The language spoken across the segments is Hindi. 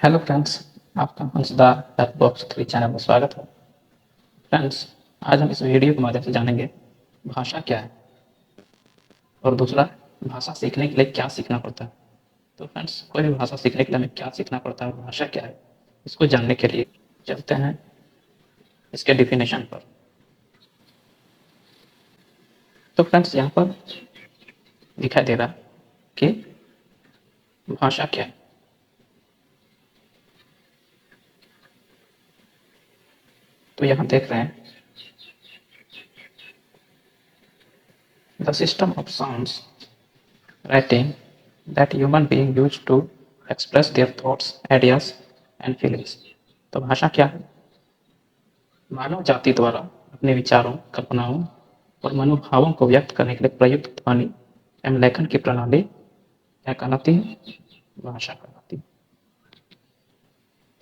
हेलो फ्रेंड्स, आपका हंसदार टैप बॉक्स 3 चैनल में स्वागत है। फ्रेंड्स, आज हम इस वीडियो के माध्यम से जानेंगे भाषा क्या है और दूसरा भाषा सीखने के लिए क्या सीखना पड़ता है। तो फ्रेंड्स, कोई भी भाषा सीखने के लिए हमें क्या सीखना पड़ता है और भाषा क्या है, इसको जानने के लिए चलते हैं इसके डिफिनेशन पर। तो फ्रेंड्स, यहाँ पर दिखाई दे रहा है कि भाषा क्या है। तो यहाँ देख रहे हैं the system of sounds writing that human being use to express their thoughts, ideas and feelings। तो भाषा क्या है? मानव जाति द्वारा अपने विचारों, कल्पनाओं और मनोभावों को व्यक्त करने के लिए प्रयुक्त ध्वनि एवं लेखन की प्रणाली क्या कहलाती है? भाषा कहलाती है।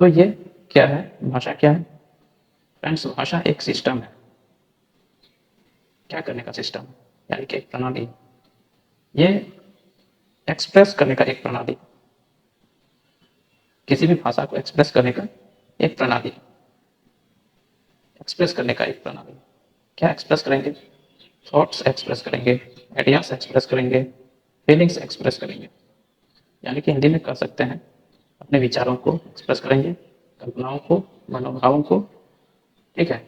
तो ये क्या है? भाषा क्या है? फ्रेंड्स, भाषा एक सिस्टम है। क्या करने का सिस्टम? यानी कि एक प्रणाली। ये एक्सप्रेस करने का एक प्रणाली, किसी भी भाषा को एक्सप्रेस करने का एक प्रणाली, एक्सप्रेस करने का एक प्रणाली। क्या एक्सप्रेस करेंगे? थॉट्स एक्सप्रेस करेंगे, आइडियाज एक्सप्रेस करेंगे, फीलिंग्स एक्सप्रेस करेंगे। यानी कि हिंदी में कह सकते हैं अपने विचारों को एक्सप्रेस करेंगे, कल्पनाओं को, मनोभावों को। ठीक है।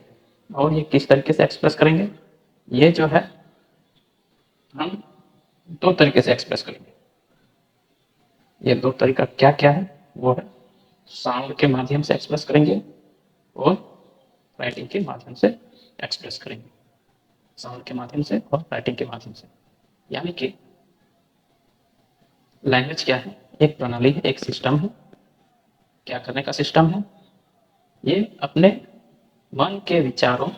और ये किस तरीके से एक्सप्रेस करेंगे? ये जो है हम दो तरीके से एक्सप्रेस करेंगे। ये दो तरीका क्या क्या है? वो है साउंड के माध्यम से एक्सप्रेस करेंगे और राइटिंग के माध्यम से एक्सप्रेस करेंगे। साउंड के माध्यम से और राइटिंग के माध्यम से। यानी कि लैंग्वेज क्या है? एक प्रणाली है, एक सिस्टम है। क्या करने का सिस्टम है? ये अपने मन के विचारों,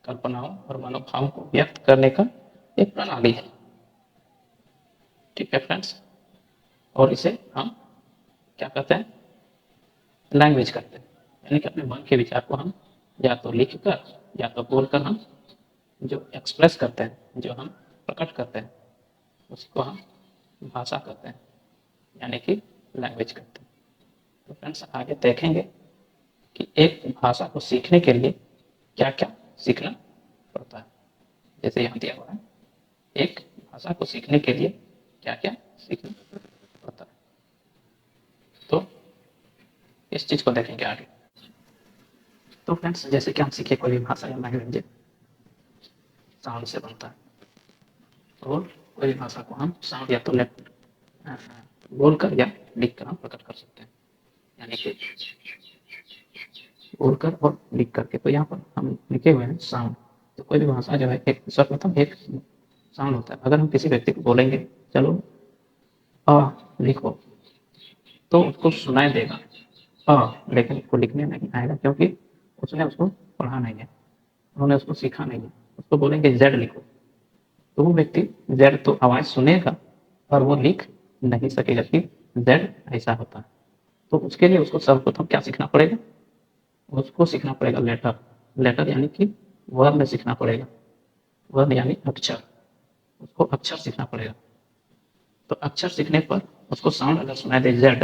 कल्पनाओं और मनोभावों को व्यक्त करने का एक प्रणाली है। ठीक है फ्रेंड्स। और इसे हम क्या कहते हैं? लैंग्वेज कहते हैं। यानी कि अपने मन के विचार को हम या तो लिख कर या तो बोलकर हम जो एक्सप्रेस करते हैं, जो हम प्रकट करते हैं, उसको हम भाषा कहते हैं, यानी कि लैंग्वेज कहते हैं। तो फ्रेंड्स, आगे देखेंगे कि एक भाषा को सीखने के लिए क्या क्या सीखना पड़ता है। जैसे यहाँ दिया हुआ है, एक भाषा को सीखने के लिए क्या क्या सीखना पड़ता है। तो इस चीज को देखेंगे आगे। तो फ्रेंड्स, जैसे कि हम सीखे कोई भी भाषा या लैंग्वेज साउंड से बनता है, और कोई भी भाषा को हम साउंड या तो बोलकर या लिख कर हम प्रकट कर सकते हैं। यानी कि बोलकर और लिख करके। तो यहाँ पर हम लिखे हुए हैं साउंड। तो कोई भी भाषा जो है एक सर्वप्रथम एक साउंड होता है। अगर हम किसी व्यक्ति को बोलेंगे चलो लिखो, तो उसको सुनाई देगा लेकिन उसको लिखने नहीं आएगा, क्योंकि उसने उसको पढ़ा नहीं है, उन्होंने उसको सीखा नहीं है। उसको बोलेंगे जेड लिखो, तो वो व्यक्ति जेड तो आवाज सुनेगा और वो लिख नहीं सकेगा कि जेड ऐसा होता है। तो उसके लिए उसको सर्वप्रथम क्या सीखना पड़ेगा? उसको सीखना पड़ेगा लेटर। लेटर यानी कि वर्ण सीखना पड़ेगा। वर्ण यानी अक्षर। उसको अक्षर सीखना पड़ेगा। तो अक्षर सीखने पर उसको साउंड अगर सुनाई दे जेड,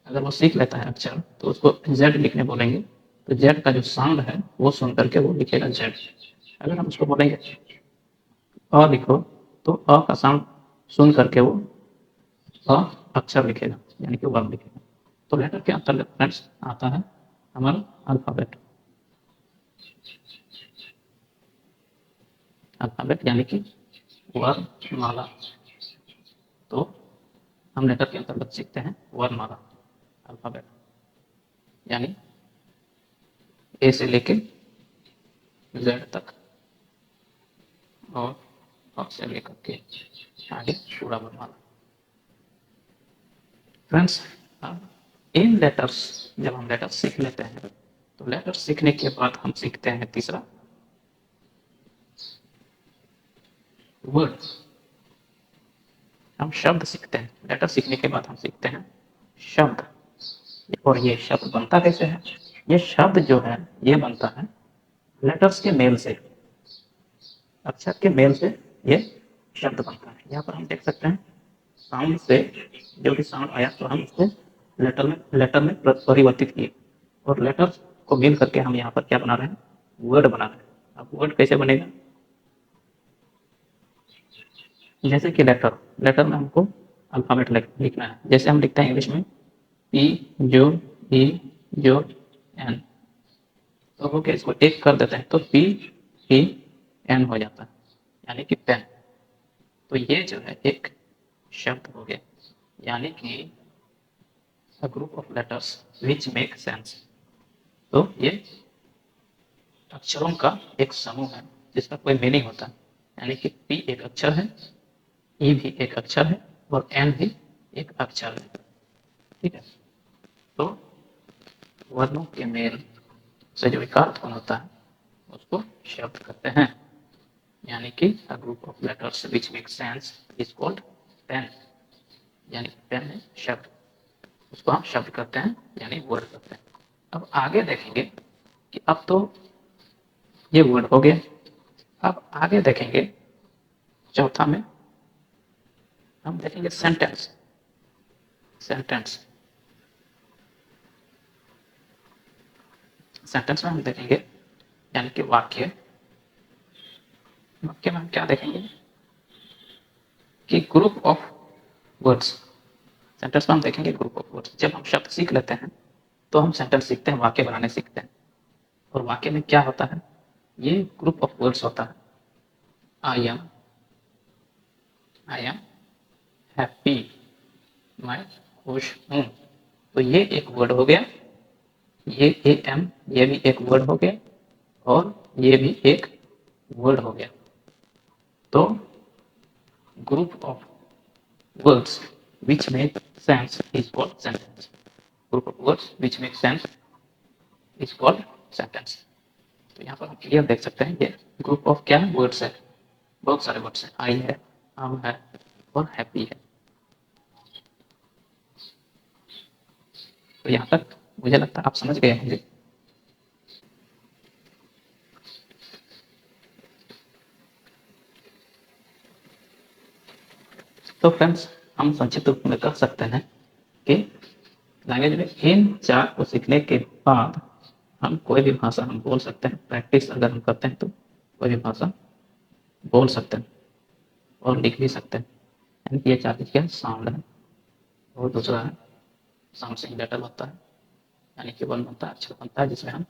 अगर वो सीख लेता है अक्षर, तो उसको जेड लिखने बोलेंगे। तो जेड का जो साउंड है वो सुन करके वो लिखेगा जेड। अगर हम उसको बोलेंगे लिखो, तो का साउंड सुन करके वो अक्षर लिखेगा, यानी कि वर्ड लिखेगा। तो लेटर के अंतर्गत फ्रेंड्स आता है हमारा अल्फाबेट। अल्फाबेट यानी कि वर्णमाला। तो हम लेटर के अंतर्गत सीखते हैं वर्णमाला, अल्फाबेट, यानी ए से लेके जेड तक और से लेकर के आगे पूरा वर्णमाला। फ्रेंड्स, अब इन लेटर्स, जब हम लेटर्स सीख लेते हैं, तो लेटर्स सीखने के बाद हम सीखते हैं तीसरा वर्ड। हम शब्द सीखते हैं। लेटर सीखने के बाद हम सीखते हैं शब्द। और ये शब्द बनता कैसे है? ये शब्द जो है ये बनता है लेटर्स के मेल से, अक्षर के मेल से ये शब्द बनता है। यहाँ पर हम देख सकते हैं साउंड से जो भी साउंड आया तो हम उसको लेटर में परिवर्तित किए और लेटर्स को मिल करके हम यहाँ पर क्या बना रहे हैं, वर्ड बना रहे हैं। अब वर्ड कैसे बनेगा, जैसे कि लेटर में हमको अल्फाबेट लिखना है, जैसे हम लिखते हैं इंग्लिश में पी जो ई जो एन, तो वो क्या इसको एक कर देते हैं तो पी ई एन हो जाता है, यानी कि पेन। तो ये जो है एक शब्द हो गया, यानी कि a group of letters which make sense. तो ये अक्षरों का एक समूह है जिसका कोई मीनिंग होता है, यानी कि पी एक अक्षर है, ई भी एक अक्षर है और एन भी एक अक्षर है। ठीक है, तो वर्णों के मेल से जो विकार उत्पन्न होता है उसको शब्द कहते हैं, यानी कि a group of letters which make sense is called pen, यानी पेन है शब्द, उसको हम शब्द कहते हैं यानी वर्ड कहते हैं। अब आगे देखेंगे कि अब तो ये वर्ड हो गया, अब आगे देखेंगे चौथा में हम देखेंगे सेंटेंस। सेंटेंस सेंटेंस में हम देखेंगे यानी कि वाक्य। वाक्य में हम क्या देखेंगे कि ग्रुप ऑफ वर्ड्स। सेंटेंस में हम देखेंगे ग्रुप ऑफ वर्ड्स। जब हम शब्द सीख लेते हैं तो हम सेंटेंस सीखते हैं, वाक्य बनाने सीखते हैं, और वाक्य में क्या होता है, ये ग्रुप ऑफ वर्ड्स होता है। आई एम हैप्पी, मैं खुश हूँ, तो ये एक वर्ड हो गया। ये ए एम, ये भी एक वर्ड हो गया और ये भी एक वर्ड हो गया। तो group of words which make sense is called sentence. Group of words which make sense is called sentence. तो यहाँ पर हम क्लियर देख सकते हैं ये ग्रुप ऑफ क्या है, वर्ड्स है, बहुत सारे वर्ड्स हैं, आई है, आम है और हैप्पी है। तो यहाँ तक मुझे लगता है आप समझ गए होंगे। तो फ्रेंड्स, हम संक्षिप्त रूप में कह सकते हैं कि लैंग्वेज में इन चार को सीखने के बाद हम कोई भी भाषा हम बोल सकते हैं। प्रैक्टिस अगर हम करते हैं तो कोई भी भाषा बोल सकते हैं और लिख भी सकते हैं। यानी कि ये चार चीज़ क्या है, साउंड है, और दूसरा है साउंड से ही लेटर बनता है, यानी कि वर्ण बनता है, अक्षर बनता है, जिसमें हम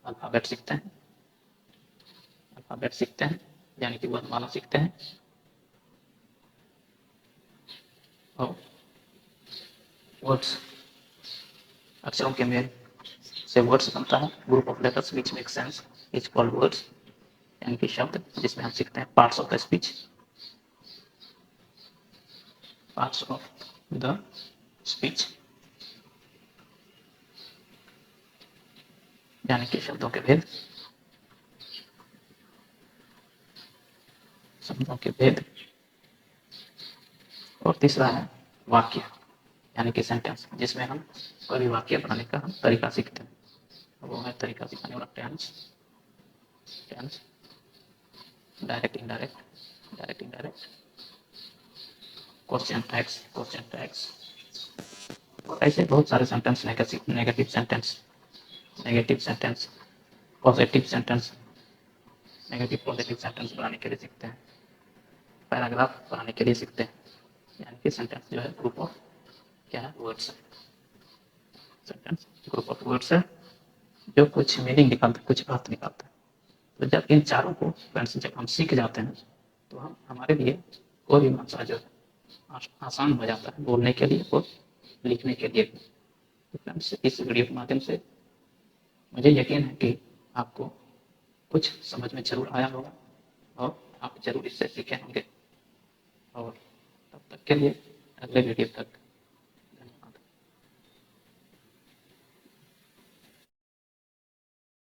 अल्फ़ाबेट सीखते हैं। अल्फ़ाबेट सीखते हैं यानी कि वर्णमाला सीखते हैं। और वर्ड्स, अक्षरों के मेल से वर्ड्स बनता है। Group of letters which make sense is called words, यानी कि शब्द, जिसमें हम सीखते हैं parts of the speech, parts of the speech, यानी कि शब्दों के भेद, शब्दों के भेद। और तीसरा है वाक्य, यानी कि सेंटेंस, जिसमें हम कोई भी वाक्य बनाने का हम तरीका सीखते हैं। वो है तरीका सिखाने वाला tense, tense, direct indirect, direct indirect, question tags, question tags, और ऐसे बहुत सारे sentence, negative sentence, negative sentence, positive sentence, negative positive sentence बनाने के लिए सीखते हैं, पैराग्राफ बनाने के लिए सीखते हैं। यानी कि सेंटेंस जो है ग्रुप ऑफ क्या है, वर्ड्स है। सेंटेंस ग्रुप ऑफ वर्ड्स है जो कुछ मीनिंग निकालता है, कुछ अर्थ निकालता है। तो जब इन चारों को फ्रेंड्स जब हम सीख जाते हैं तो हम हमारे लिए कोई भी भाषा जो है आसान हो जाता है बोलने के लिए और लिखने के लिए। तो फ्रेंड्स, इस वीडियो के माध्यम से मुझे यकीन है कि आपको कुछ समझ में जरूर आया होगा और आप जरूर इससे सीखे होंगे। और तब तक के लिए अगले वीडियो तक